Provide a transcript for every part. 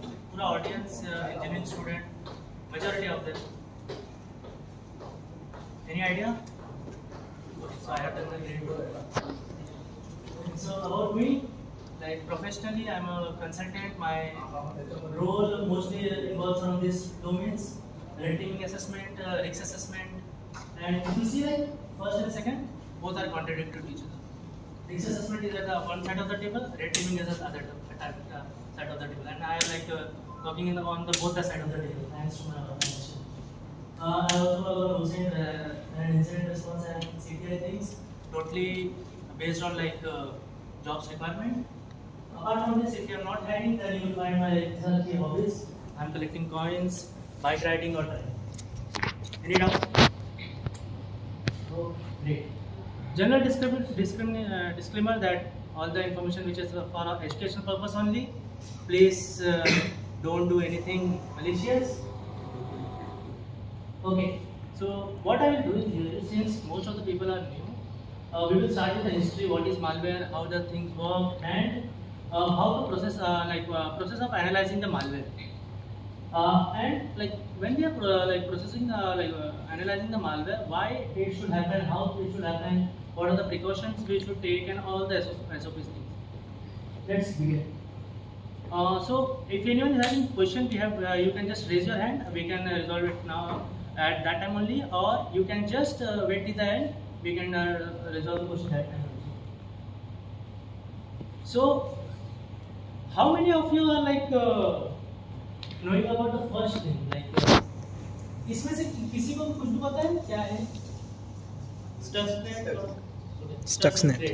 पूरा audience engineering student, majority of them. Any idea? So I have done the great work. So about me, like professionally, I'm a consultant. My role mostly involves on these domains: red teaming assessment, risk assessment, and if you see like first and second, both are contradictory to each other. Risk assessment is at the one side of the table, red teaming is at the other side of the table, and I am like working on both the side of the table. Thanks to my organization. I also work on OSINT and incident response and CTI things, totally based on like jobs requirement. Apart from this, if you are not hiding, then you will find my key hobbies. I am collecting coins, bike riding, or driving. Any doubt? Oh, great. General disclaimer that all the information which is for educational purpose only. Please don't do anything malicious. Okay. So what I will do is here, since most of the people are new, we will start with the history. What is malware? How the things work, and how the process process of analyzing the malware. And like when we are processing analyzing the malware, why it should happen, how it should happen, what are the precautions we should take, and all the SOP things. Let's begin. So if anyone is having question, we have you can just raise your hand. We can resolve it now at that time only, or you can just wait till the end. We can resolve the question that time also. So how many of you are like knowing about the first thing, like इसमें से किसी को कुछ भी पता है क्या है? Stuxnet.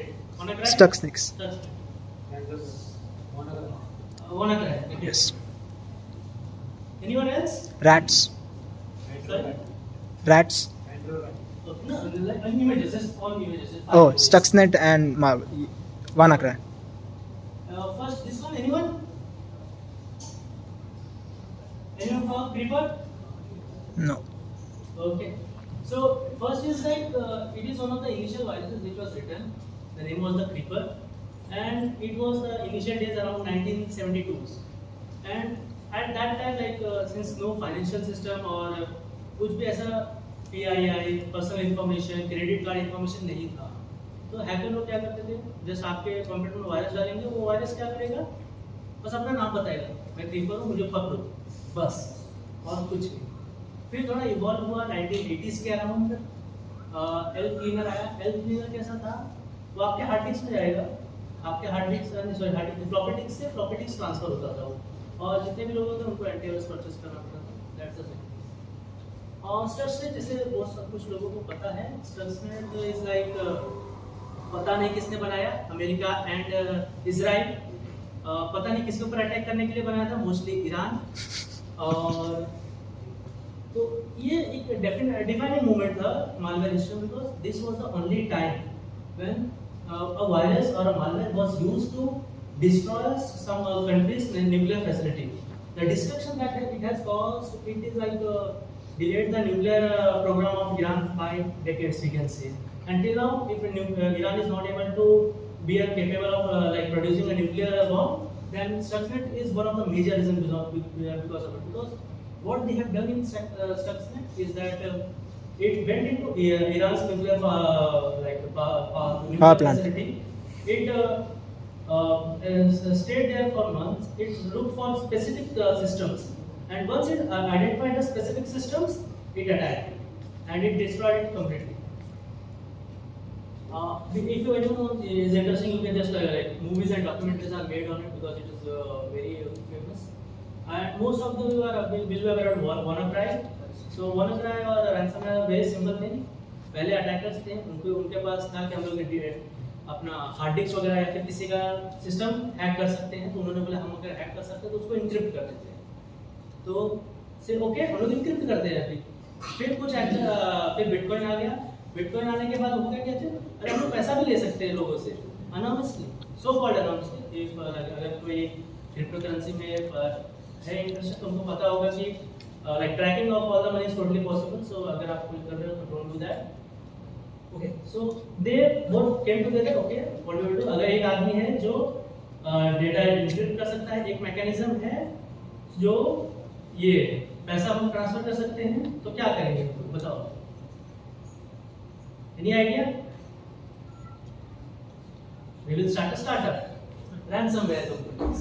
WannaCry. Yes. Anyone else? Rats. Sorry? Rats. No, like images, just all images. Oh, Stuxnet and WannaCry. First, this one, anyone? Anyone for Creeper? No. Okay. So first is like it is one of the initial viruses which was written. The name was the Creeper, and it was the initial days around 1972. And at that time, like since no financial system or कुछ भी ऐसा PII, personal information, credit card information नहीं था, तो hacker लोग क्या करते थे, जस्ट आपके कंप्यूटर में वायरस डालेंगे, वो वायरस क्या करेगा, बस अपना नाम बताएगा, मैं क्रीपर हूँ, मुझे पकड़ो, बस, और कुछ नहीं. फिर थोड़ा इवॉल्व हुआ 1980s के अराउंड. एल्प क्लीनर आया. एल्प क्लीनर कैसा था, वो आपके हार्ड डिस्क में जाएगा, आपके हार्ड डिस्क फ्लॉपी डिस्क से फ्लॉपी डिस्क ट्रांसफर होता था वो, और जितने भी लोग होते हैं उनको एंटीवायरस परचेस करना पड़ता था. That's the thing. और स्टक्सनेट जैसे बहुत सब कुछ लोगों को पता है, स्टक्सनेट इज लाइक पता नहीं किसने बनाया, अमेरिका एंड इजराइल, पता नहीं किसके ऊपर अटैक करने के लिए बनाया था, मोस्टली ईरान. और तो ये एक डिफाइनिंग मोमेंट था मालवेयर हिस्ट्री में, because this was the only time when a virus or a malware was used to destroy some countries' nuclear facility. The destruction that it has caused, it is like delayed the nuclear program of Iran 5 decades, we can say. Until now, if Iran is not able to be capable of like producing a nuclear bomb, then Stuxnet is one of the major reasons because of it. Because what they have done in Stuxnet is that it went into Iran's nuclear power plant. facility. It stayed there for months. It looked for specific systems, and once it identified the specific systems, it attacked and it destroyed it completely. If anyone is interesting, you can just like movies and documentaries are made on it because it is very famous. And most of them will be aware of WannaCry. So WannaCry और ransomware very simple thing. पहले attackers थे, उनके पास था कि हम लोग अपना hard disk वगैरह या फिर किसी का सिस्टम हैक कर सकते हैं, तो उन्होंने बोला हम अगर हैक कर सकते हैं तो उसको इंक्रिप्ट कर देते हैं. तो सिर्फ ओके हम लोग इंक्रिप्ट करते हैं. फिर कुछ फिर बिटकॉइन आ गया. बिटकॉइन आने के बाद हो गया क्या, अरे हम लोग पैसा भी ले सकते हैं लोगों से अनॉनिमसली, सो कॉल्ड अनॉनिमसली. अगर कोई क्रिप्टो करेंसी में है इंटरेस्ट, तो उनको पता होगा कि like tracking of all the money is totally possible. So अगर आप कुछ कर रहे हो तो don't do that. Okay, so they both came together. Okay, what do you do? अगर एक आदमी है जो डेटा एन्क्रिप्ट कर सकता है, एक मैकेनिज्म है जो ये पैसा हम ट्रांसफर कर सकते हैं, तो क्या करेंगे बताओ, any idea? We will start a startup, ransomware companies.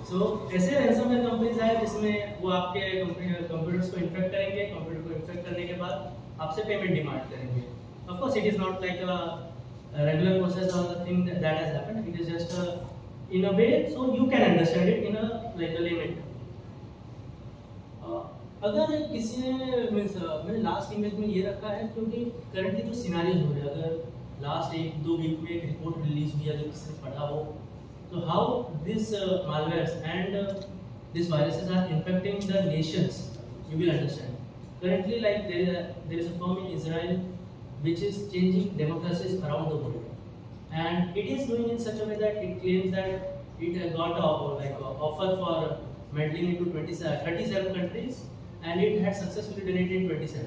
So ऐसे ransomware companies है जिसमें वो आपके कंप्यूटर्स को इन्फेक्ट करेंगे, कंप्यूटर को इन्फेक्ट करने के बाद आपसे पेमेंट डिमांड करेंगे. Of course, it is not like a regular process or the thing that has happened. It is just in a way, so you can understand it in a like a layman. अगर किसी ने मैंने last image में ये रखा है क्योंकि currently जो सिनारियोज हो रहे हैं, अगर लास्ट 1-2 वीक में एक रिपोर्ट रिलीज हुई अगर किसी ने पढ़ा हो, तो how this malwares and these viruses are infecting the nations, you will understand. Currently, like there is a firm in Israel which is changing democracies around the world, and it is doing in such a way that it claims that it got a offer for meddling into 37 countries, and it had successfully done it in 27.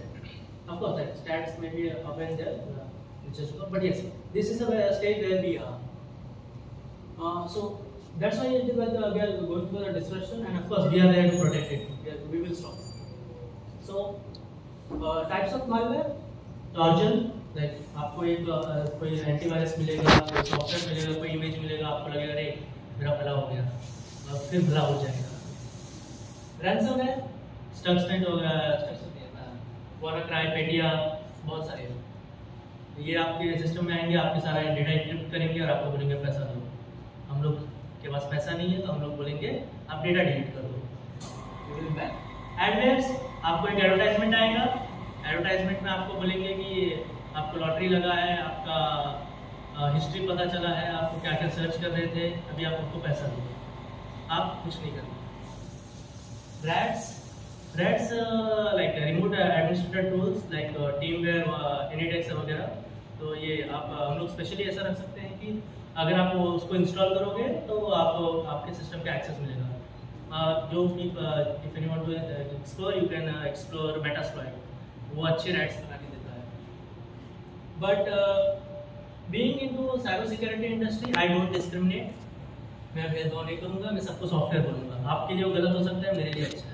Of course, that stats may be up and there, but yes, this is the stage where we are. So that's why we are going through the discussion, and of course we are there to protect it. We will stop. So types of malware, Trojan, like आपको एक कोई antivirus मिलेगा, कोई software मिलेगा, कोई image मिलेगा, आपको लगेगा अरे मेरा भला हो गया, फिर भला हो जाएगा. Ransomware, Stuxnet हो गया, WannaCry, Petya, बहुत सारे. ये आपके सिस्टम में आएंगे, आपके सारा डेटा एन्क्रिप्ट करेंगे और आपको बोलेंगे पैसा दो. हम लोग के पास पैसा नहीं है तो हम लोग बोलेंगे आप डेटा डिलीट कर दो. एडवर्स, आपको एक एडवर्टाइजमेंट आएगा, एडवर्टाइजमेंट में आपको बोलेंगे कि आपको लॉटरी लगा है, आपका हिस्ट्री पता चला है, आपको क्या क्या सर्च कर रहे थे, अभी आप उनको पैसा दो. आप कुछ नहीं करना. Threats like remote administrator tools like Teamwear, Anydex वगैरह. तो ये आप हम लोग स्पेशली ऐसा रख सकते हैं कि अगर आप उसको इंस्टॉल करोगे तो आपको आपके सिस्टम का एक्सेस मिलेगा. जो if any want to explore, you can explore Metasploit, वो अच्छे राइट्स बना के देता है. But being into cyber security industry, I don't discriminate. मैं भेदभाव नहीं करूँगा, मैं सबको सॉफ्टवेयर बोलूँगा. आपके लिए वो गलत हो सकता है, मेरे लिए अच्छा है.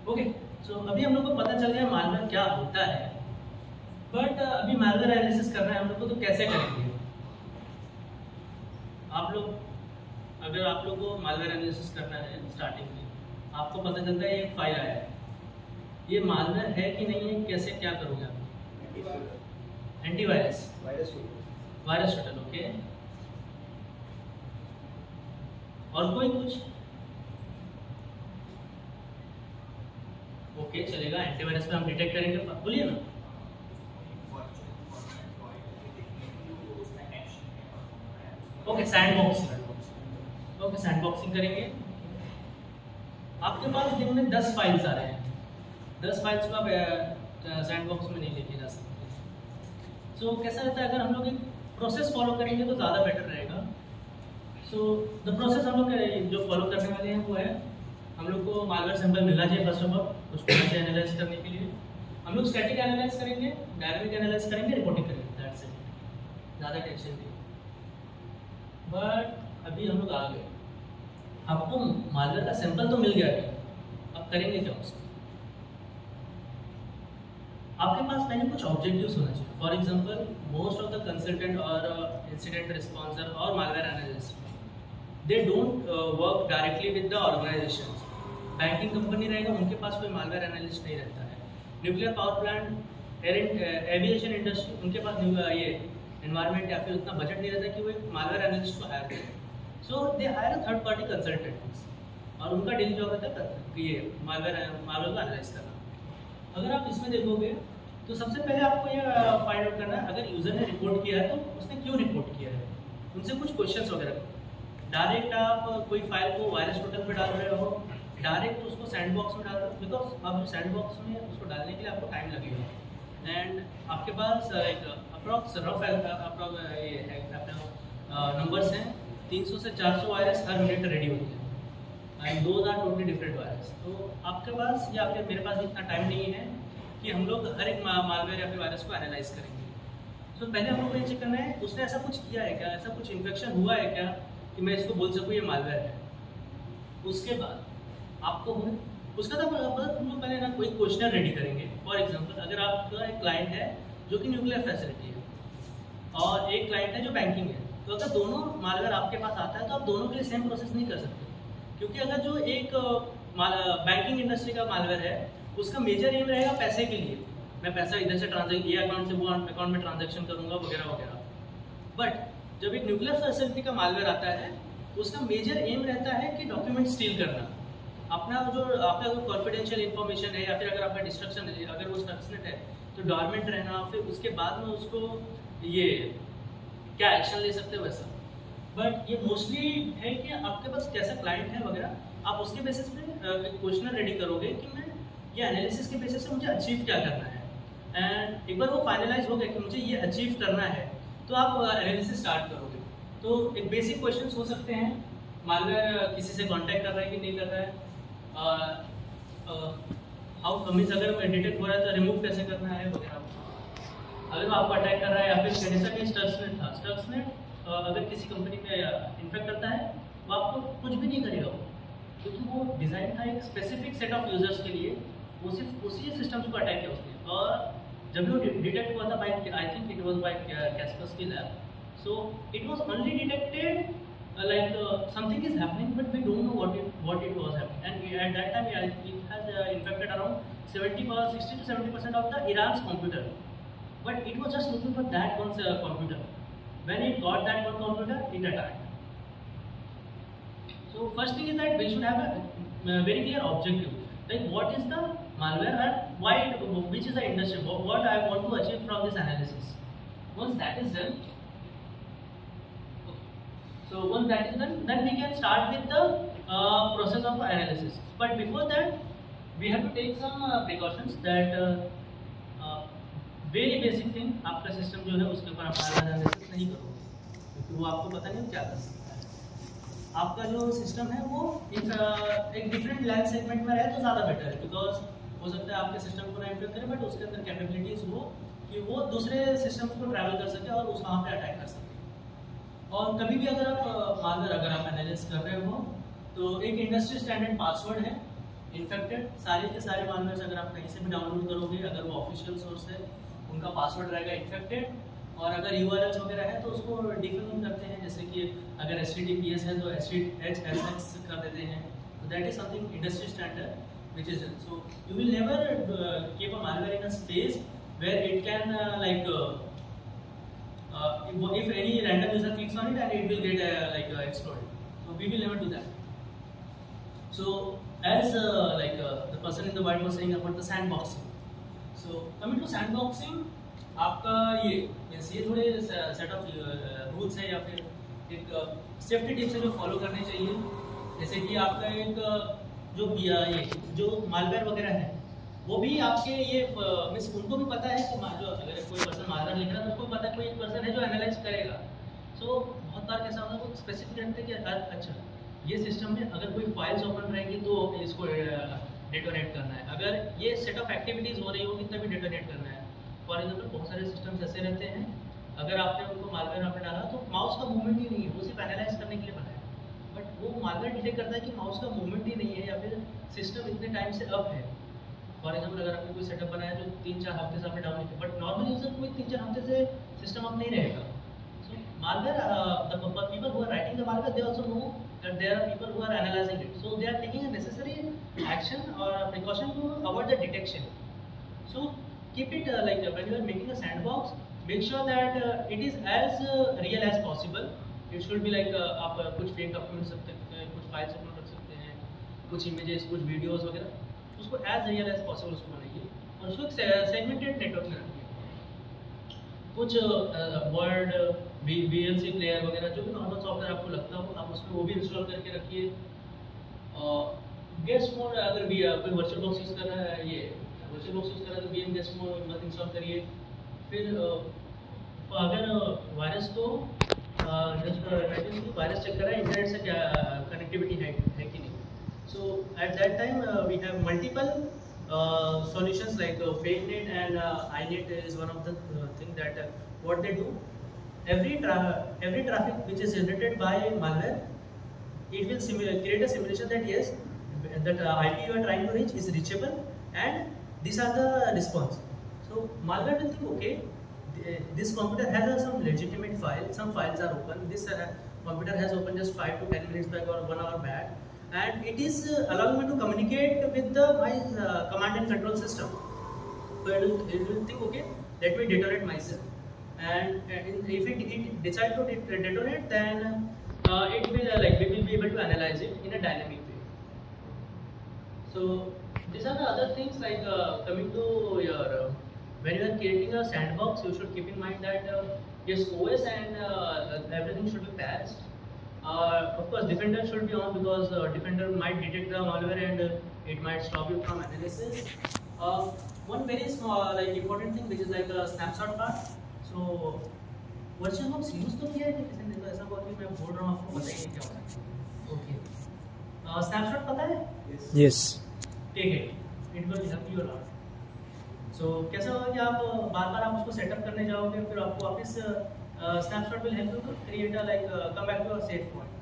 ओके, सो अभी हम लोग को पता चल गया मालवेयर क्या होता है. बट अभी मालवेयर एनालिसिस करना है हम लोग को, तो कैसे करेंगे आप लोग? अगर आप लोग को मालवेयर एनालिसिस करना है, स्टार्टिंग में आपको पता चलता है एक फाइल आया है, ये मालवेयर है कि नहीं है, कैसे क्या करोगे आप? Antivirus, virus shuttle. ओके, और कोई कुछ? ओके, चलेगा. एंटीवायरस में हम डिटेक्ट करेंगे, बोलिए ना. Okay, sandboxing. ओके, सैंडबॉक्सिंग करेंगे. आपके पास दिन में 10 फाइल्स आ रहे हैं. 10 फाइल्स को आप सैंडबॉक्स में नहीं लेके जा सकते. सो कैसा रहता है, अगर हम लोग एक प्रोसेस फॉलो करेंगे तो ज़्यादा बेटर रहेगा. सो द प्रोसेस हम लोग जो फॉलो करने वाले हैं वो है, हम लोग को मालवेयर सैंपल मिलना चाहिए फर्स्ट ऑफ ऑल, उसको एनालाइज करने के लिए. हम लोग स्टैटिक एनालाइज करेंगे, डायनामिक एनालाइज करेंगे, रिपोर्टिंग करेंगे. दैट्स इट, ज़्यादा टेंशन नहीं. बट अभी हम लोग आ गए, आपको मालवेयर का सैंपल तो मिल गया है, अब करेंगे क्या उसको? आपके पास पहले कुछ ऑब्जेक्टिव्स होना चाहिए. For example, most of the consultant और इंसिडेंट रिस्पॉन्सर और malware analyst, they don't work directly with the organisation. Banking company रहेगा, उनके पास कोई मालवेयर एनालिस्ट नहीं रहता है. Nuclear power plant, aviation industry, उनके पास ये एनवायरनमेंट या फिर उतना बजट नहीं रहता कि वो एक मालवेयर एनालिस्ट को हायर करें. So they hire a third party consultants, और उनका डेली जॉब रहता है कि ये मालवेयर को एनालाइज करना. अगर आप इसमें देखोगे तो सबसे पहले आपको ये फाइंड आउट करना है, अगर यूजर ने रिपोर्ट किया है तो उसने क्यों रिपोर्ट किया है. उनसे कुछ क्वेश्चंस वगैरह. डायरेक्ट आप कोई फाइल को वायरस पोर्टल पे डाल रहे हो, डायरेक्ट उसको सैंडबॉक्स में डाल रहे हो, बिकॉज अब सैंडबॉक्स में उसको डालने के लिए आपको टाइम लगेगा. एंड आपके पास एक अप्रॉक्स रफ नंबर्स हैं, 300 से 400 वायरस हर मिनट रेडी होते हैं, and those are totally different virus. तो आपके पास या फिर मेरे पास इतना टाइम नहीं है कि हम लोग हर एक मालवेयर या फिर वायरस को एनालाइज करेंगे. तो पहले हम लोग को ये चेक करना है उसने ऐसा कुछ किया है क्या, ऐसा कुछ इन्फेक्शन हुआ है क्या कि मैं इसको बोल सकूँ ये मालवेयर है. उसके बाद आपको उसका तो हम लोग पहले ना कोई क्वेश्चन रेडी करेंगे। फॉर एग्जांपल अगर आपका एक क्लाइंट है जो कि न्यूक्लियर फैसिलिटी है और एक क्लाइंट है जो बैंकिंग है, तो अगर दोनों मालवेयर आपके पास आता है तो आप दोनों के लिए सेम प्रोसेस नहीं कर सकते, क्योंकि अगर जो एक बैंकिंग इंडस्ट्री का मालवेयर है उसका मेजर एम रहेगा पैसे के लिए, मैं पैसा इधर से ये अकाउंट से वो अकाउंट में ट्रांजेक्शन करूंगा वगैरह वगैरह। बट जब एक न्यूक्लियर फैसिलिटी का मालवेयर आता है उसका मेजर एम रहता है कि डॉक्यूमेंट स्टील करना, आपका जो कॉन्फिडेंशियल इन्फॉर्मेशन है या फिर अगर आपका डिस्ट्रक्शन है, अगर वो स्टक्सनेट है तो डॉर्मेंट रहना, फिर उसके बाद में उसको ये क्या एक्शन ले सकते हो वैसा। बट ये मोस्टली है कि आपके पास कैसा क्लाइंट है वगैरह, आप उसके बेसिस पे क्वेश्चन रेडी करोगे कि मैं ये एनालिसिस के बेसिस से मुझे अचीव क्या करना है, एंड एक बार वो फाइनलाइज हो गया कि मुझे ये अचीव करना है तो आप एनालिसिस स्टार्ट करोगे। तो एक बेसिक क्वेश्चंस हो सकते हैं, मालवेयर किसी से कांटेक्ट कर रहा है कि नहीं कर रहा है, हाउ मीन्स अगर डिटेक्ट हो रहा है तो रिमूव कैसे करना है वगैरह। अगर वो आपको अटैक कर रहा है या फिर जैसा कि स्टक्सनेट था, स्टक्सनेट अगर किसी कंपनी में इन्फेक्ट करता है वो आपको कुछ भी नहीं करेगा वो, क्योंकि वो डिज़ाइन था एक स्पेसिफिक सेट ऑफ यूजर्स के लिए, वो सिर्फ उसी सिस्टम्स को अटैक किया उसने। और जब वो डिटेक्ट हुआ था by, I think it was by Kaspersky Lab, so it was only detected like something is happening but we don't know what it was happening, and at that time it has infected around 60 to 70% of the Iran's computer, but it was just looking for that one computer. When it got that one computer, it attacked. So first thing is that we should have a very clear objective, like what is the malware and why which is the industry, what I want to achieve from this analysis. Once that is done, then we can start with the process of analysis. But before that, we have to take some precautions that very basic thing, आपका system जो है उसके ऊपर आप analysis नहीं करोगे, क्योंकि वो आपको पता नहीं क्या कर सकता है। आपका जो सिस्टम है वो एक डिफरेंट लैंड सेगमेंट में रहे तो ज़्यादा बेटर है, बिकॉज हो सकता है आपके सिस्टम को ना इम्प्रूव करे बट उसके अंदर कैपेबिलिटीज हो कि वो दूसरे सिस्टम को ट्रैवल कर सके और उस वहाँ पे अटैक कर सके। और कभी भी अगर आप मालवेयर अगर आप एनालिसिस कर रहे हो तो एक इंडस्ट्री स्टैंडर्ड पासवर्ड है इन्फेक्टेड, सारे के सारे मालवेयर अगर आप कहीं से भी डाउनलोड करोगे, अगर वो ऑफिशियल सोर्स है उनका पासवर्ड रहेगा इन्फेक्टेड, और अगर URLs वगैरह है तो उसको डिफाइन करते हैं, जैसे कि अगर HTTPS है तो HTTPS कर देते हैं, तो that is something industry standard which is, so you will never keep a malware in a space where it can if any random user clicks on it and it will get exploded. So we will never do that. So as the person in the white was saying about the sandboxing. So coming to sandboxing, आपका ये थोड़े set of rules है या फिर एक safety tips है जो follow करने चाहिए। जैसे कि आपका एक जो मालवेयर वगैरह है वो भी आपके ये मीन्स उनको भी पता है कि जो अगर कोई पर्सन मालवेयर लिख रहा है तो उसको पता है कोई एक पर्सन है जो एनालाइज करेगा। सो बहुत बार कैसा होता है वो स्पेसिफिक रहते हैं कि अच्छा ये सिस्टम में अगर कोई फाइल्स ओपन रहेंगी तो इसको डेटोनेट करना है, अगर ये सेट ऑफ एक्टिविटीज़ हो रही होगी तभी डेटोनेट करना है। फॉर एग्जाम्पल बहुत सारे सिस्टम्स ऐसे रहते हैं, अगर आपने उनको मालवेयर आपने डाला तो माउस का मूवमेंट ही नहीं है, वो सिर्फ एनालाइज करने के लिए बना है, बट वो मालवेयर डिटेक्ट करता है कि माउस का मूवमेंट ही नहीं है या फिर सिस्टम इतने टाइम से अप है। फॉर एग्जाम्पल अगर आपने कोई सेटअप बनाया जो 3-4 हफ्ते से आपने डाउन किया, बट नॉर्मल यूजर कोई 3-4 हफ्ते से सिस्टम अप नहीं रहेगा। So malware the people who are writing the malware they also know that there are people who are analysing it, so they are taking a necessary action और precaution to avoid the detection. So keep it like when you are making a sandbox, make sure that it is as real as possible. It should be like आप कुछ fake documents रख सकते हैं, कुछ files upload कर सकते हैं, कुछ इमेजेस, कुछ वीडियोस वगैरह, उसको एज रियल एज पॉसिबल उसको बनाइए और उसको सेगमेंटेड नेटवर्क में रखिए। कुछ वर्ड VLC प्लेयर वगैरह जो भी नॉर्मल सॉफ्टवेयर आपको लगता हो आप उसमें वो भी इंस्टॉल करके रखिए। गेस्ट मोड अगर भी कोई वर्चुअल बॉक्स यूज़ कर रहा है, ये वर्चुअल बॉक्स यूज़ कर रहा है तो VM गेस्ट मोड मत इंस्टॉल करिए। फिर अगर वायरस को वायरस चेक कर रहा है इंटरनेट से क्या कनेक्टिविटी है कि नहीं। So at that time we have multiple solutions like FakeNet and iNet is one of the thing that what they do. Every traffic which is generated by malware, it will create a simulation that yes, that IP you are trying to reach is reachable, and these are the response. So malware will think, okay, this computer has some legitimate file, some files are open, this computer has opened just 5 to 10 minutes back or 1 hour back, and it is allowing me to communicate with my command and control system. So it will think, okay, let me detonate myself, and if it decides to detonate, then it will we will be able to analyze it in a dynamic way. So these are the other things, like coming to your when you are creating a sandbox, you should keep in mind that yes, OS and everything should be patched. Of course, Defender should be on, because Defender might detect the malware and it might stop you from analysis. One very small important thing, which is like a snapshot part. So virtual box use तो किया है कि किसी ने, तो ऐसा बोल के मैं बोल रहा हूँ, आपको बताइए क्या होता है. ओके, स्नैपशॉट पता है? Yes. ठीक है, it will help you a lot. So कैसा होगा कि आप बार-बार आप उसको सेटअप करने जाओगे, फिर आपको वापस snapshot will help you to create a come back to a safe point.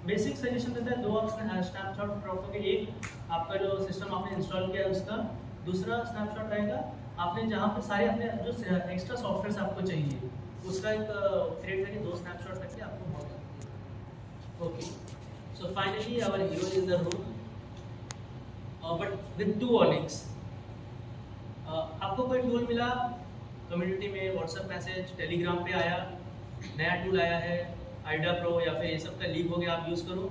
Basic suggestion देता है, 2 ऑप्शन है स्नैपशॉट रखोगे. एक आपका जो सिस्टम आपने इंस्टॉल किया है उसका, दूसरा स्नैपशॉट रहेगा आपने जहाँ पर सारे अपने जो एक्स्ट्रा सॉफ्टवेयर आपको चाहिए उसका एक क्रिएट करके 2 स्नैपशॉट रख के आपको बहुत सकती है. Okay, so finally our hero is in the room, but with 2 warnings. आपको कोई टूल मिला कम्युनिटी में, व्हाट्सएप मैसेज, टेलीग्राम पे आया, नया टूल आया है आइडा प्रो या फिर ये सब का लीक हो गया, आप यूज़ करो.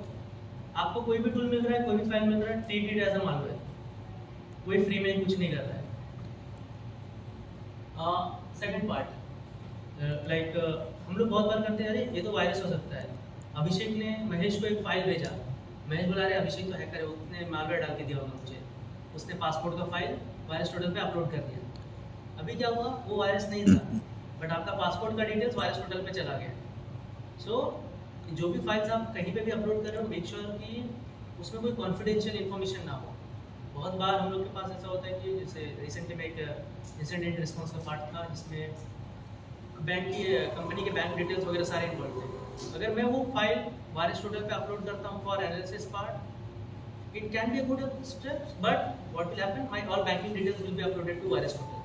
आपको कोई भी टूल मिल रहा है, कोई भी फाइल मिल रहा है, treat it as a malware. कोई फ्री में कुछ नहीं कर रहा है. सेकंड पार्ट, हम लोग बहुत बार करते हैं, अरे ये तो वायरस हो सकता है. अभिषेक ने महेश को एक फाइल भेजा, महेश बोला अरे अभिषेक तो हैकर है, उसने मालवेयर डाल के दिया होगा मुझे. उसने पासपोर्ट का फाइल वायरस टोटल पे अपलोड कर दिया. अभी क्या हुआ, वो वायरस नहीं था, बट आपका पासपोर्ट का डिटेल्स वायरस टोटल पे चला गया. सो जो भी फाइल्स आप कहीं पे भी अपलोड कर रहे हो, मेक श्योर कि उसमें कोई कॉन्फिडेंशियल इन्फॉर्मेशन ना हो. बहुत बार हम लोग के पास ऐसा होता है कि जैसे रिसेंटली में एक इंसिडेंट रिस्पॉन्स का पार्ट था, जिसमें बैंक की कंपनी के बैंक डिटेल्स वगैरह सारे इन्वॉल्व थे. अगर मैं वो फाइल वायरस टोटल पे अपलोड करता हूँ for analysis part, it can be a good step, but what will happen, my all banking details will be uploaded to virus total.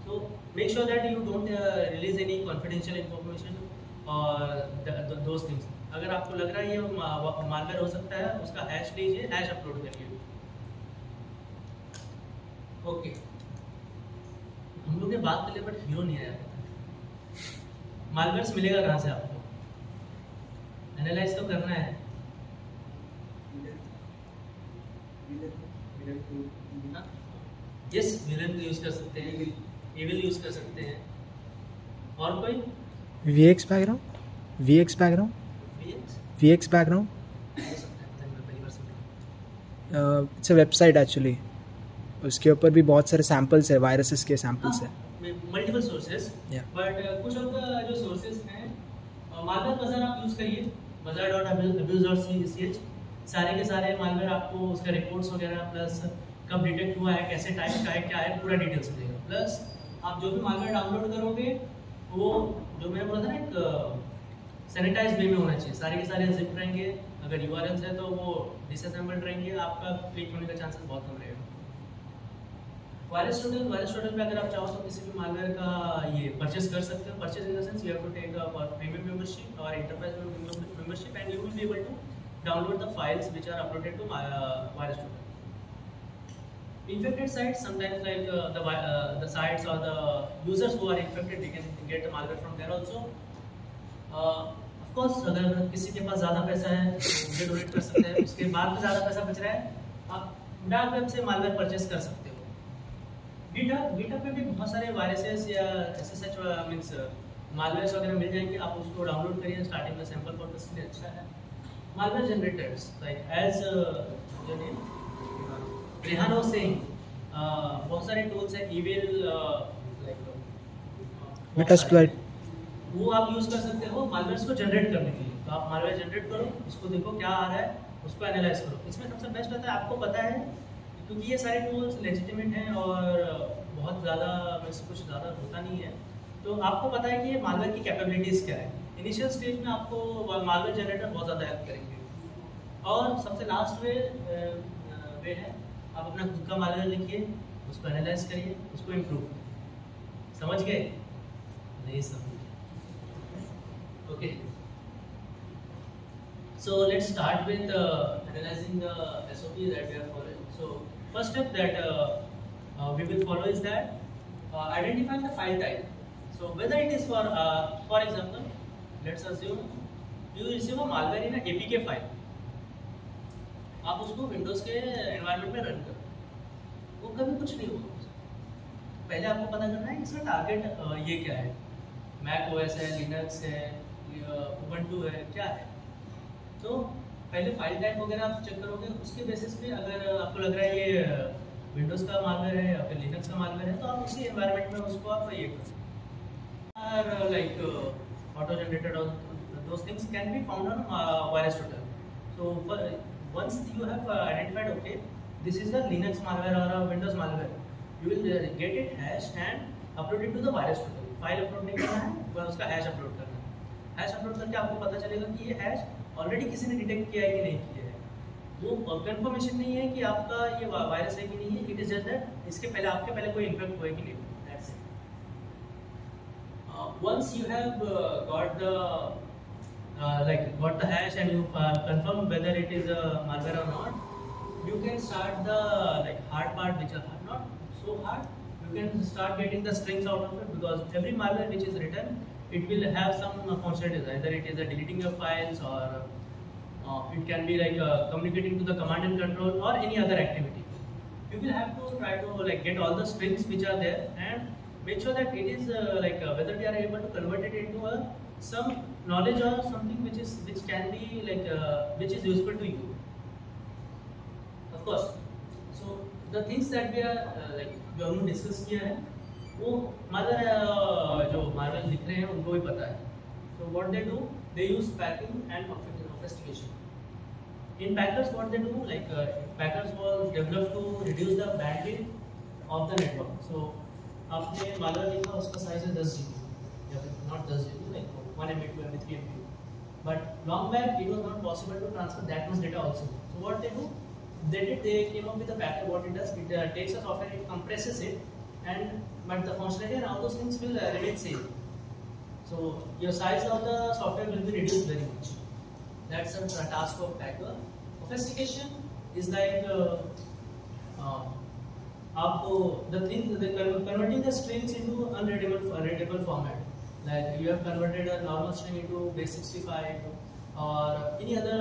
So make sure that you don't release any confidential information or those things. अगर आपको लग रहा है ये malware हो सकता है, उसका हैश लीजिए, हैश अपलोड करिए. ओके, हम लोग ने बात कर ली बट हीरो नहीं आया. मालवेयर्स मिलेगा कहाँ से आपको? एनालाइज तो करना है. यस, विलन यूज कर सकते हैं, एविल यूज कर सकते हैं. और कोई VX background, VX background. It's a website actually, उसके ऊपर भी बहुत सारे सैंपल्स है, वायरसेस के सैंपल्स है. मल्टीपल सोर्सेस, बट कुछ ऑफ द जो सोर्सेस हैं, मालवेयर बाजार आप यूज करिए, bazaar.abuse.ch. सारे के सारे मालवेयर आपको उसका रिपोर्ट्स वगैरह, प्लस कब डिटेक्ट हुआ है, कैसे टाइप का है, क्या है, पूरा डिटेल्स मिलेगा. प्लस आप जो भी मालवेयर डाउनलोड करोगे वो जो मैंने बोला था ना, एक सैनिटाइज वे में होना चाहिए. सारे के सारे जिप रहेंगे, अगर यूआरएल्स है तो वो डिसअसेंबल्ड रहेंगे, आपका क्लिक होने का चांसेस बहुत कम रहेगा. वायरस टोटल पे अगर आप चाहो तो किसी भी मालवेयर का ये परचेस कर सकते हो. Purchase in the sense you have to take a premium membership और enterprise membership, and you will be able to download the files which are uploaded to virus total. Infected sites, sometimes like the sites or the users who are infected, they can get the malware from there also. Of course, अगर किसी के पास ज़्यादा पैसा है तो मुझे donate कर सकते हैं. उसके बाद में ज़्यादा पैसा बच रहा है, आप डार्क वेब से मालवेयर परचेस कर सकते हो. गिटहब पे भी बहुत सारे वायरसेस या SSH मीन्स मालवेयर्स वगैरह मिल जाएंगे. आप उसको डाउनलोड करिए, स्टार्टिंग में सैंपल पर्पस के लिए अच्छा है. Malware generators, like as your name Rehan was saying, बहुत सारे tools हैं, evil Metasploit, वो आप यूज कर सकते हो malwares को जनरेट करने के लिए. तो आप malware जनरेट करो, उसको देखो क्या आ रहा है, उसको एनालाइज करो. इसमें सबसे बेस्ट होता है, आपको पता है क्योंकि ये सारे टूल्स लेजिटिमेट हैं और बहुत ज़्यादा वैसे कुछ ज़्यादा होता नहीं है, तो आपको पता है कि ये malware की कैपेबिलिटीज़ क्या है. इनिशियल स्टेज में आपको मालवेयर जनरेटर बहुत ज़्यादा हेल्प करेंगे। और सबसे लास्ट वे है आप अपना खुद का मालवेयर लिखिए, उसको एनालाइज करिए, उसको इम्प्रूव करिए। समझ गए? नहीं समझ? Okay, so let's start with analyzing the SOP that we are following. So first step that we will follow is that identify the file type. So whether it is for example, let's assume you receive a malware in a APK file. आप उसको Windows के environment में run करो, वो कभी कुछ नहीं होगा। पहले आपको पता करना है इसका टारगेट ये क्या है, मैक ओएस है, लिनक्स है, उबंटू है, क्या है। तो पहले फाइल टाइप वगैरह आप चेक करोगे, उसके बेसिस पे अगर आपको लग रहा है ये विंडोज़ का मालवेयर है या फिर लिनक्स का मालवेयर है, तो आप उसी एनवायरनमेंट में उसको आप ये करो। लाइक ऑटो जनरेटेड और those things can be found on VirusTotal. So once you have identified, okay, this is the Linux malware or a Windows malware, you will get it hashed and upload it to the VirusTotal. File upload नहीं करना है, बस उसका hash upload करना है। Hash upload करके आपको पता चलेगा कि ये हैश ऑलरेडी किसी ने डिटेक्ट किया है कि नहीं किया है। वो कंफर्मेशन नहीं है कि आपका ये वायरस है कि नहीं है, इट इज जस्ट दैट इसके पहले आपके पहले कोई इन्फेक्ट हुआ है कि नहीं। That's it. Once you have got the hash and you confirm whether it is a malware और not, you can start the hard part, which are not so hard. You can start getting the strings out of it, because every malware which is written, it will have some functionalities. Either it is deleting your files, or it can be communicating to the command and control, or any other activity. You will have to try to get all the strings which are there and make sure that it is whether we are able to convert it into some knowledge or something which can be which is useful to you. Of course. So the things that we are जो हमने discuss किया है, वो जो malware लिख रहे हैं उनको भी पता है। So what they do, they use packing and authentication. In packers, what they do, packers was developed to reduce the bandwidth of the network. So आपने मालवेयर लिखा, उसका साइज है 10 GB या फिर not 10 GB, like 1 MB, 2 MB, 3 MB. But long back it was not possible to transfer that much data also. So what they do, they came up with a packer. What it does, it takes a software, it compresses it, but the functionality and all those things will remain same. So your size of the software will be reduced very much. That's a task of packer. Authentication is आपको the thing, converting the strings into unreadable format. Like you have converted a normal string into base65 or any other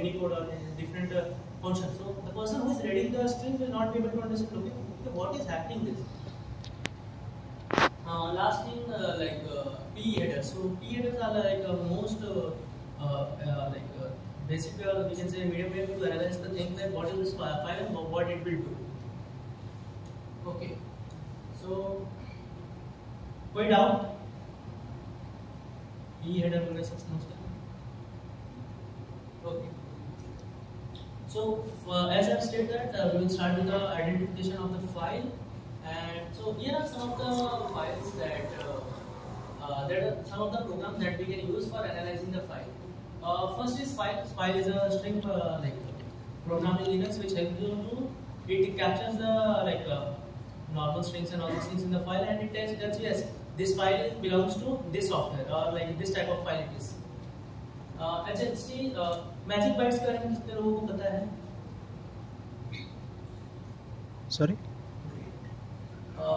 Unicode or different function. So the person who is reading the string will not be able to understand, okay, what is happening this. Last thing, PE headers. So PE headers are most basic, we can say medium way to analyze the thing, that what is this file and what it will do. Okay. So कोई doubt? PE header में सब समझ गए? Okay. So as I've stated that we will start with the identification of the file, and so here are some of the files that there are some of the programs that we can use for analyzing the file. First is file. File is a string program in Linux which helps you to, it captures the normal strings and all these things in the file, and it tells you, yes, this file belongs to this software, or this type of file it is. HHT magic bytes के बारे में कितने लोगों को पता है? Sorry,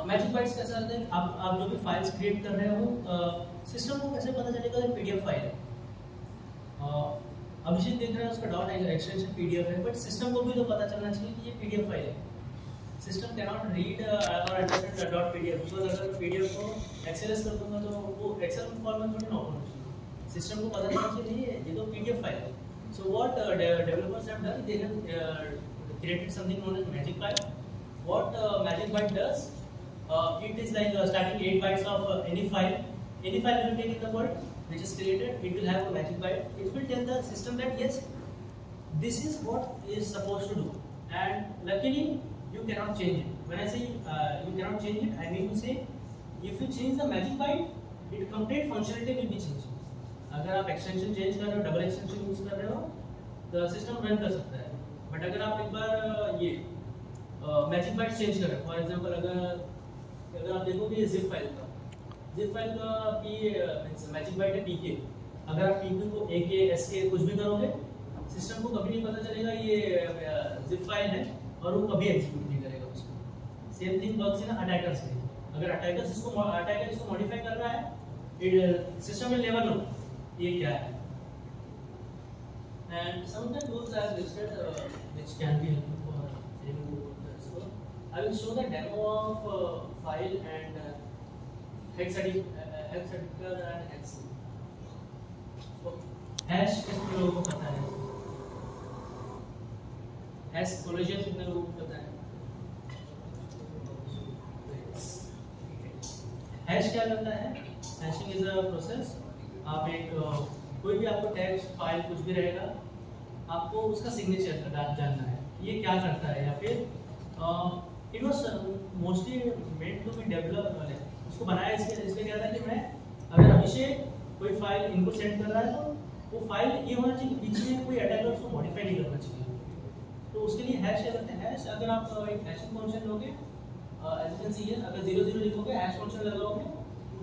magic bytes कैसा होता है? आप जो भी फाइल्स क्रिएट कर रहे हो, सिस्टम को कैसे पता चलेगा कि पीडीएफ फाइल है? अभिषेक देख रहा है उसका डॉट एक्सटेंशन पीडीएफ है, बट सिस्टम को भी तो पता चलना चाहिए कि ये पीडीएफ फाइल है। सिस्टम कैन नॉट रीड और अंडरस्टैंड डॉट पीडीएफ, बिकॉज अगर पीडीएफ को एक्सएलएस कर दूंगा तो वो एक्सेल फॉर्मेट थोड़ी ना होना चाहिए। सिस्टम को पता चलना चाहिए ये तो पीडीएफ फाइल है। So what developers have done, they have created something known as magic byte. What magic byte does, it is like starting 8 bytes of any file you take in the world which is created, it will have a magic byte. It will tell the system that yes, this is what is supposed to do, and luckily you cannot change it. When I say you cannot change it, I mean to say if you change the magic byte, its complete functionality will be changed. अगर आप extension change कर रहे हो, double extension use कर रहे हो, तो system run कर सकता है। बट अगर आप एक बार ये मैजिक बाइट चेंज करें, फॉर एग्जांपल अगर आप देखोगे जिप फाइल का पी मैजिक बाइट है पीके, अगर आप पीके को एके एसके कुछ भी करोगे, सिस्टम को कभी नहीं पता चलेगा ये जिप फाइल है और वो कभी एग्जीक्यूट नहीं करेगा उसको। Same thing works in attackers में। अगर अटैकर इसको मॉडिफाई कर रहा है, सिस्टम विल नेवर नो ये क्या है। And some of the tools I have listed which can be helpful for any. So I will show the demo of file and hex editor and hex. So hash कितने लोगों को पता है? hash collision कितने लोगों को पता है? hash क्या करता है? hashing is a process. आप एक कोई भी आपको टेक्स्ट फाइल कुछ भी रहेगा, आपको उसका सिग्नेचर जानना है ये क्या करता है, या फिर it was mostly made to be develop, उसको बनाया इसलिए क्या था कि मैं अगर अभिषेक कोई फाइल इनको सेंड कर रहा है तो वो फाइल ये होना चाहिए कि बीच में कोई अटैकर उसको मॉडिफाई नहीं करना चाहिए। तो उसके लिए हैश क्या करते हैं? हैश अगर आप एक हैशिंग फंक्शन लोगे, as you can see here, अगर 00 लिखोगे हैश फंक्शन लगाओगे,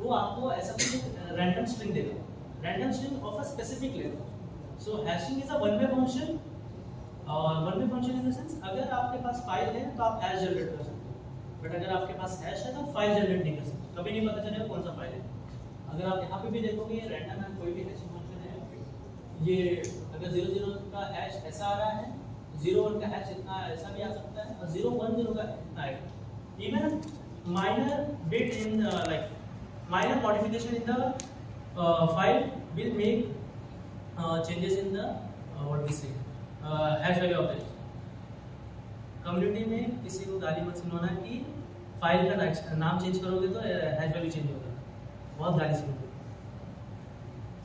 वो आपको ऐसा कुछ रैंडम स्ट्रिंग देगा, random string of a specific length. So hashing is a one way function. One way function in the sense अगर आपके पास फाइल है तो आप हैश जनरेट कर सकते हो, बट अगर आपके पास हैश है तो फाइल जनरेट नहीं कर सकते, कभी नहीं पता चलेगा कौन सा फाइल है। अगर आप यहाँ पे भी देखोगे ये रैंडम है, कोई भी हैशिंग फंक्शन है, ये अगर 00 का हैश ऐसा आ रहा है, 01 का हैश इतना ऐसा भी आ सकता है, और 010 का इतना आएगा। Even minor bit in like minor modification in the file will make changes in the what we say hash value of it. Community में किसी को गाली मत सुनाना कि फाइल का नाम चेंज करोगे तो हैश वैल्यू चेंज होगा, बहुत गाली सुनोगे।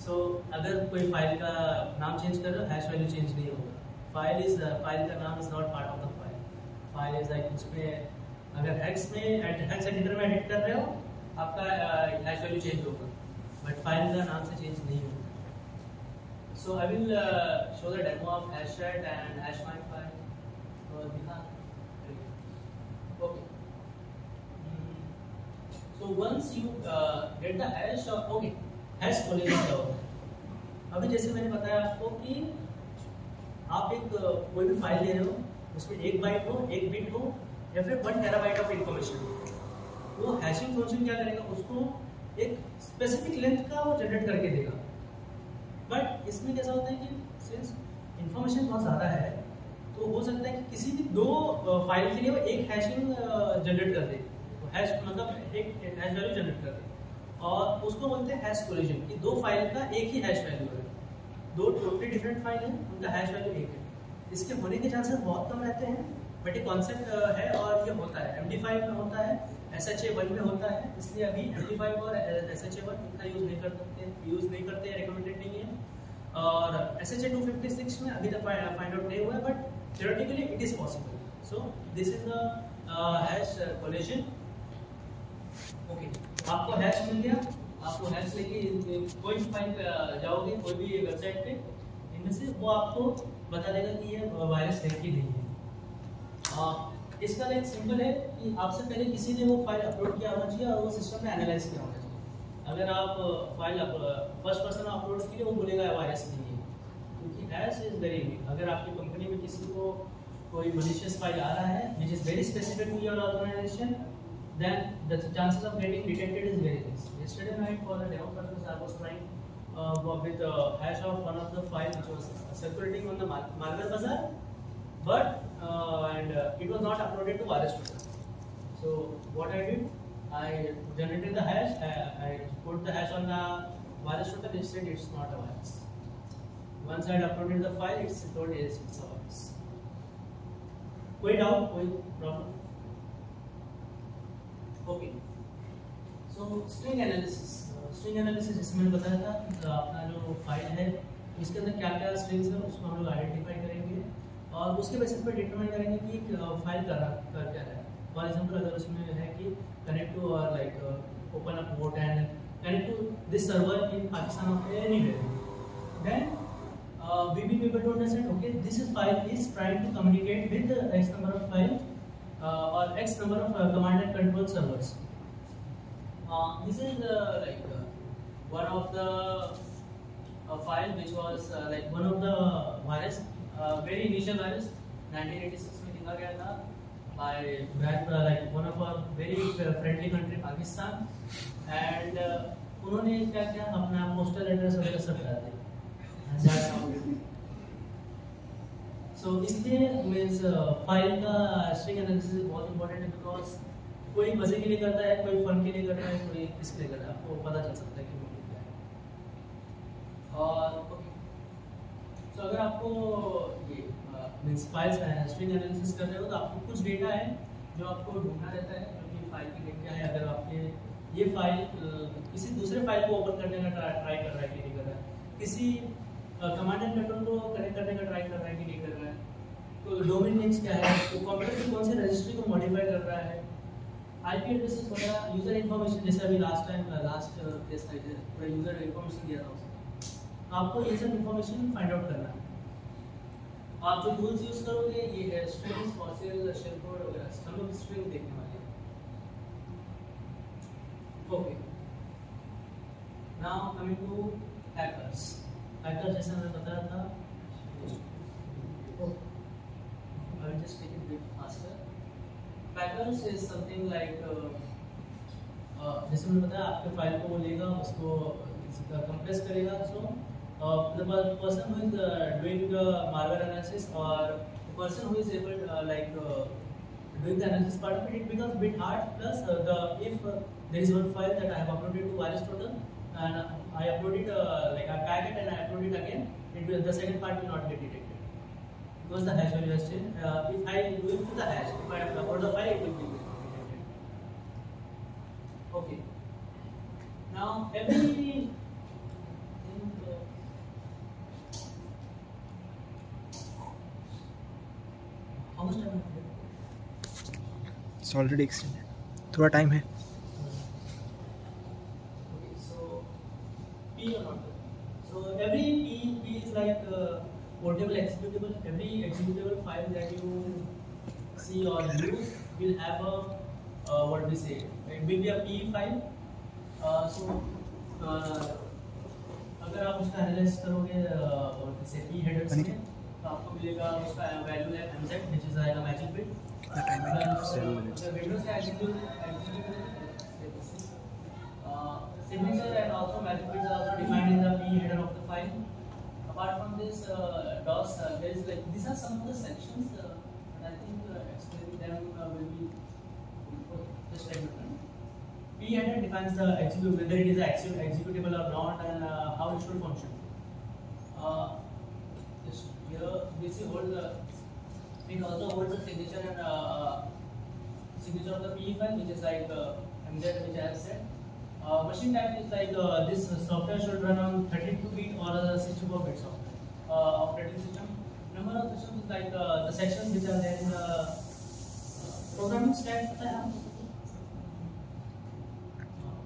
सो अगर कोई फाइल का नाम चेंज कर रहे हो, हैश वैल्यू चेंज नहीं होगा। फाइल का नाम is not part of the file is like उसमें अगर हेक्स एडिटर में एडिट कर रहे हो आपका हैश वैल्यू चेंज होगा, बट फाइल का नाम से चेंज नहीं होगा। So I will show the demo of hashrate and hashmind file. तो दिखा okay. So once you get the hash, okay, hash collision क्या होता है? अभी जैसे मैंने बताया आपको कि आप एक कोई भी फाइल ले रहे हो, उसमें 1 बाइट हो, 1 बिट हो, या फिर 1 टेराबाइट ऑफ इंफॉर्मेशन हो, वो हैशिंग फंक्शन क्या करेगा, उसको एक स्पेसिफिक लेंथ का वो जनरेट करके देगा। बट इसमें कैसा होता है कि सिंस इंफॉर्मेशन बहुत ज़्यादा है, तो हो सकता है कि किसी भी 2 फाइल के लिए वो एक हैशिंग जनरेट कर दे, तो हैश मतलब एक हैश वैल्यू जनरेट कर दे, और उसको बोलते हैं हैश कोलिजन, कि 2 फाइल का एक ही हैश वैल्यू है, 2 टोटली डिफरेंट फाइल है, उनका हैश वैल्यू एक है। इसके होने के चांसेस बहुत कम रहते हैं, बट ये कॉन्सेप्ट है और ये होता है। MD5 में होता है, SHA1 में होता है, इसलिए अभी MD5 और SHA1 इतना यूज नहीं करते, रिकमेंडेड नहीं है। और SHA256 में अभी तक फाइंड आउट नहीं हुआ है, but theoretically it is possible. So this is the hash collision. Okay, आपको हैश मिल गया, आपको हैश लेके कोई भी फाइल पे जाओगे, कोई भी वेबसाइट पे, इनमें से वो आपको बता देगा कि ये वायरस है कि नहीं है। इसका लाइक सिंपल है कि आपसे पहले किसी ने वो फाइल अपलोड किया होना चाहिए और वो सिस्टम में एनालाइज किया होना चाहिए। अगर आप फाइल फर्स्ट पर्सन अपलोड किए, वो बोलेगा वायरस नहीं है, क्योंकि हैश इज वेरी यूनिक। अगर आपकी कंपनी में किसी को कोई मलिशियस फाइल आ रहा है which is very specific to your organisation, then the chances of getting detected is very less. Yesterday night for the demo purpose I was trying with hash of one of the file which was circulating on the Malware Bazaar, but it was not uploaded to VirusTotal. So what I did, I generated the hash, I put the hash on the VirusTotal, instead it's not a virus. Once I uploaded the file, it's told yes, it's a virus. कोई doubt, कोई problem? Okay, सो string analysis जैसे मैंने बताया था, तो अपना जो file है इसके अंदर क्या क्या स्ट्रिंग्स है उसको हम लोग आइडेंटिफाई करेंगे और उसके बेसिस पर डिटरमाइन करेंगे कि फाइल कर क्या है। फॉर एग्जांपल अगर उसमें है कि कनेक्ट टू और like open up port and connect to this server in Pakistan or anywhere, then we will be able to understand, okay, this is file is trying to communicate with the X number of file or X number of command and control servers. This is one of the file which was like one of the virus, very initial virus 1986 में लिखा गया था by like one of our very friendly country Pakistan, and उन्होंने क्या किया, अपना postal address वगैरह सब डाल दिया. So इसलिए मीन्स फाइल का स्ट्रिंग एनालिसिस बहुत इंपॉर्टेंट है, बिकॉज कोई मजे के लिए करता है, कोई फन के लिए करता है, कोई किसके लिए करता है, आपको पता चल सकता है कि मोटिव क्या है. और तो अगर आपको ये मीन्स फाइल स्ट्रिंग एनालिसिस कर रहे हो तो आपको कुछ डेटा है जो आपको ढूंढना रहता है, क्योंकि फाइल की डेटा है. अगर आपके ये फाइल किसी दूसरे फाइल को ओपन करने का ट्राई कर रहा है कि नहीं कर रहा है, किसी कमांड एंड कंट्रोल को कनेक्ट करने का ट्राई कर रहा है कि नहीं कर रहा है, तो डोमेन नेम्स क्या है, तो कंप्यूटर की कौन से रजिस्ट्री को मॉडिफाई कर रहा है, आईपी एड्रेसेस वगैरह, यूजर इंफॉर्मेशन, जैसे अभी लास्ट टेस्ट था पूरा यूजर इंफॉर्मेशन दिया था उसमें, आपको ये सब इंफॉर्मेशन फाइंड आउट करना है. आप जो टूल्स यूज करोगे ये है स्ट्रिंग्स, फॉसिल, शेल कोड वगैरह, हम लोग स्ट्रिंग देखने वाले हैं. Okay, now coming to hackers. Hacker जैसा मैंने बताया था, I will just take it a bit faster. Hackers is something like जैसे मैंने बताया, आपके फाइल को वो लेगा, उसको कंप्रेस करेगा. सो the person who is doing the malware analysis or the person who is able doing the analysis part of it, it becomes a bit hard. Plus if there is one file that I have uploaded to VirusTotal and I upload it I pack it and I upload it again, the second part will not get detected because the hash value has changed. If I do it to the hash, if I upload the file, it will be detected. Okay. Now every how much time है? It's already extended. थोड़ा time है. Okay, so P or not? So every P is like portable executable. Every executable file that you see or use will have a what we say. It will be a P file. अगर आप उसका analyse करोगे जैसे P headers में, तो आपको मिलेगा उसका वैल्यू है mz, which is आएगा मैजिक बिट. कितना टाइम है? 7 minutes. The windows का signature and also magic bits are also defined in the P header of the file. Apart from this DOS, there is like these are some of the sections, and I think explaining them will be just like different. P header defines the whether it is executable or not, and how it should function. Here we see it also holds the signature and signature of the P file, which is like MZ, which I have said. Machine type is like this software should run on 32-bit or 64-bit software operating system. Number of systems is like the sections which are there in the programming stack. पता है आपको?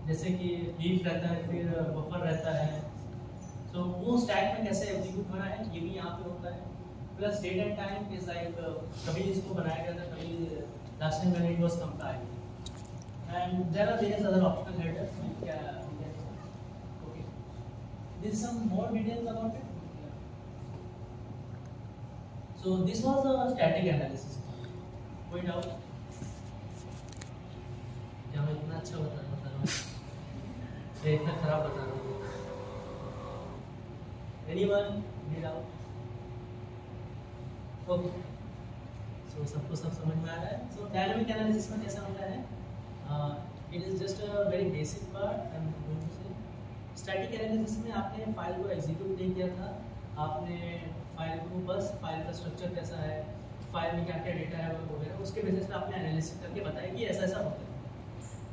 जैसे कि heap रहता है, फिर buffer रहता है, तो वो स्टैक में कैसे एग्जीक्यूट होना है ये भी यहाँ पे होता है. Plus date and time is like कभी इसको बनाया गया था, कभी last time when it was compiled, and there are various other optional headers. Okay, this is some more details about it. So this was a static analysis. कोई doubt? क्या मैं इतना अच्छा बता रहा हूँ या इतना खराब बता रहा हूँ? Anyone need out? Okay. So सबको सब समझ में आ रहा है. So dynamic analysis में कैसा होता है? It is just a very basic part. I'm going to say. Static analysis में आपने फाइल को execute नहीं किया था. आपने फाइल को बस फाइल का स्ट्रक्चर कैसा है, फाइल में क्या क्या डेटा है वगैरह, उसके बेसिस पे आपने एनालिसिस करके बताया कि ऐसा ऐसा होता है.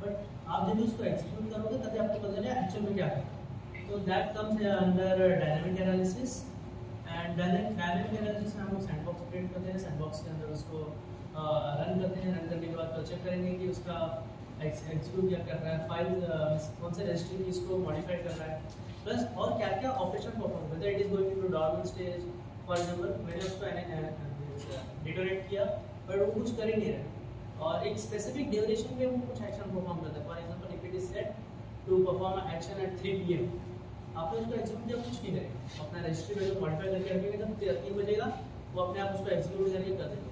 बट आप जब उसको एग्जीक्यूट करोगे तभी आपको पता चलेगा एक्चुअल में क्या है. So that comes under dynamic analysis, and dynamic analysis में हम लोग सैंडबॉक्स क्रिएट करते हैं. सैंडबॉक्स के अंदर उसको रन करते हैं. रन करने के बाद तो चेक करेंगे कि उसका एग्जीक्यूट क्या कर रहा है, फाइल कौन से रजिस्ट्री में इसको मॉडिफाई कर रहा है, प्लस और क्या क्या operation perform, whether it is going to dormant stage. For example मैंने उसको डिटोरेट किया बट वो कुछ कर ही नहीं रहा, और एक स्पेसिफिक ड्यूरेशन में वो कुछ एक्शन परफॉर्म करता है। For example if it is set to perform action at 3 PM, आपने उसको एग्जीक्यूट किया, कुछ नहीं करेगा, अपना रजिस्ट्री में जो मॉडिफाई करके रखेगा जब 3 बजेगा वो अपने आप उसको एग्जीक्यूट करके कर देगा।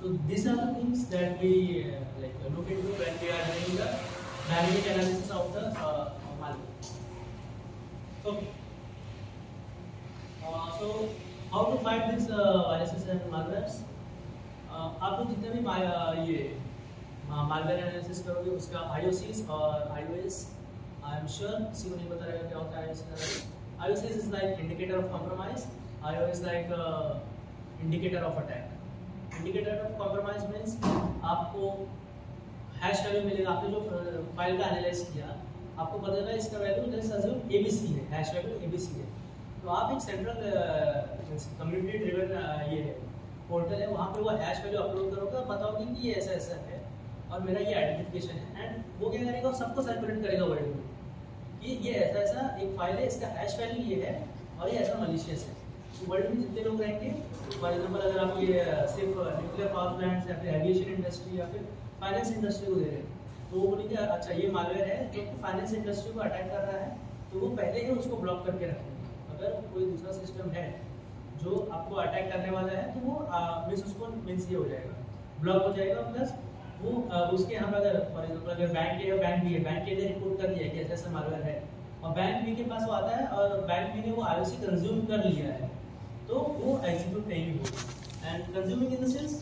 So these are the things that we look into when we are doing the dynamic analysis of the malware. Okay. So how to fight these viruses and malwares? आप लोग जितने भी ये malware analysis करोगे उसका IOCs और iOS, I am sure किसी को नहीं पता रहेगा क्या होता है IOCs. IOCs is like indicator of compromise. iOS like indicator of attack. Indicator of compromise means आपको हैश वैल्यू मिलेगा, आपने जो फाइल का एनालाइज किया आपको पता चला इसका वैल्यू लेट्स अज्यूम ABC है, हैश वैल्यू ABC है, तो आप एक सेंट्रल कम्युनिटी ड्रिवन ये पोर्टल है, वहाँ पे वो हैश वैल्यू अपलोड करोगे, बताओगे कि ये ऐसा ऐसा है और मेरा ये आइडेंटिफिकेशन है, एंड वो क्या करेगा, सबको सर्कुलेट करेगा वर्ल्ड में कि ये ऐसा ऐसा एक फाइल है, इसका हैश वैल्यू ये है और ये ऐसा मलिशियस है। वर्ल्ड में जितने लोग रहेंगे, फॉर एग्जांपल अगर आप ये सिर्फ न्यूक्लियर पावर प्लांट्स या फिर एविएशन इंडस्ट्री या फिर फाइनेंस इंडस्ट्री को दे रहे हैं, तो वो बोलेंगे अच्छा ये मालवेयर है जो फाइनेंस इंडस्ट्री को अटैक कर रहा है, तो वो पहले ही उसको ब्लॉक करके रखेंगे। अगर कोई दूसरा सिस्टम है जो आपको अटैक करने वाला है तो वो मीन्स ये हो जाएगा, ब्लॉक हो जाएगा, प्लस वो उसके यहाँ पर अगर फॉर एग्जाम्पल अगर बैंक है, बैंक भी है, बैंक के लिए रिपोर्ट कर दिया कि ऐसा ऐसा मालवेयर है और बैंक बी के पास वो आता है और बैंक बी ने वो IOC कंज्यूम कर लिया है, तो वो एग्जीक्यूट नहीं होगा। And consuming in the sense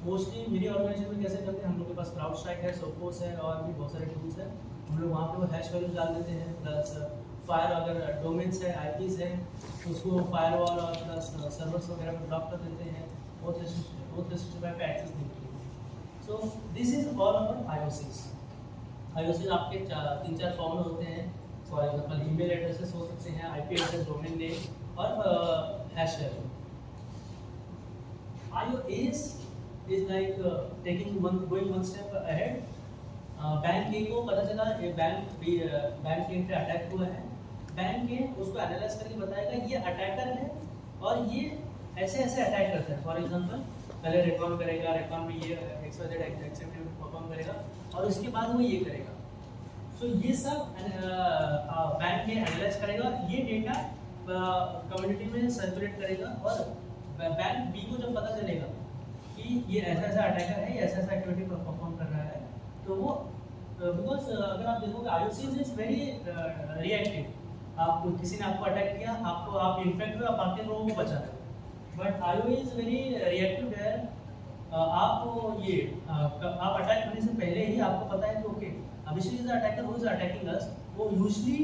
mostly मेरी ऑर्गेनाइजेशन में कैसे करते हैं, हम लोग के पास क्राउड स्ट्राइक है, सोफोस है और भी बहुत सारे टूल्स हैं, हम लोग वहाँ पे वो हैश वैल्यू डाल देते हैं, प्लस फायर अगर डोमेन्स है, IPs है, उसको फायरवॉल और प्लस सर्वर्स वगैरह में ब्लॉक कर देते हैं, वो सिस्टम पे एक्सेस नहीं होती। So this is all about IOCs। IOCs आपके 3-4 फॉर्म होते हैं, फॉर एग्जाम्पल ईमेल एड्रेसेस हो सकते हैं, IP एड्रेस, डोमेन नेम और hash value. IOAs is like going one step ahead. Bank a को पता चला ये बैंक ए पे अटैक हुआ है, बैंक ए उसको एनालाइज करके बताएगा ये अटैकर है और ये ऐसे ऐसे अटैक करता है। फॉर एग्जांपल पहले रिकॉर्ड करेगा, रिकॉर्ड में ये XYZ एक्सेप्टेबल परफॉर्म करेगा और उसके बाद वो ये करेगा। सो ये सब बैंक ए एनालाइज करेगा, ये डेटा कम्युनिटी में सर्कुलेट करेगा और बैंक बी को जब पता चलेगा कि ये ऐसा ऐसा अटैकर है, ऐसा ऐसा एक्टिविटी परफॉर्म कर रहा है, तो वो बिकॉज अगर आप देखोगे IOCs इज वेरी रिएक्टिव, आप किसी ने आपको अटैक किया, आप इन्फेक्ट हुए, आप बाकी लोगों को बचा रहे हो, but IOA is very reactive है। आप ये आप अटैक करने से पहले ही आपको पता है कि okay Abhishek is attacker who is attacking us, वो यूजुअली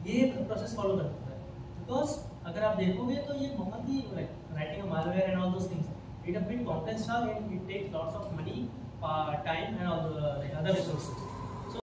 ये प्रोसेस फॉलो करता है, बिकॉज अगर आप देखोगे तो ये बहुत ही writing a malware and all those things it a bit complex and it takes lots of money, time and all the other resources.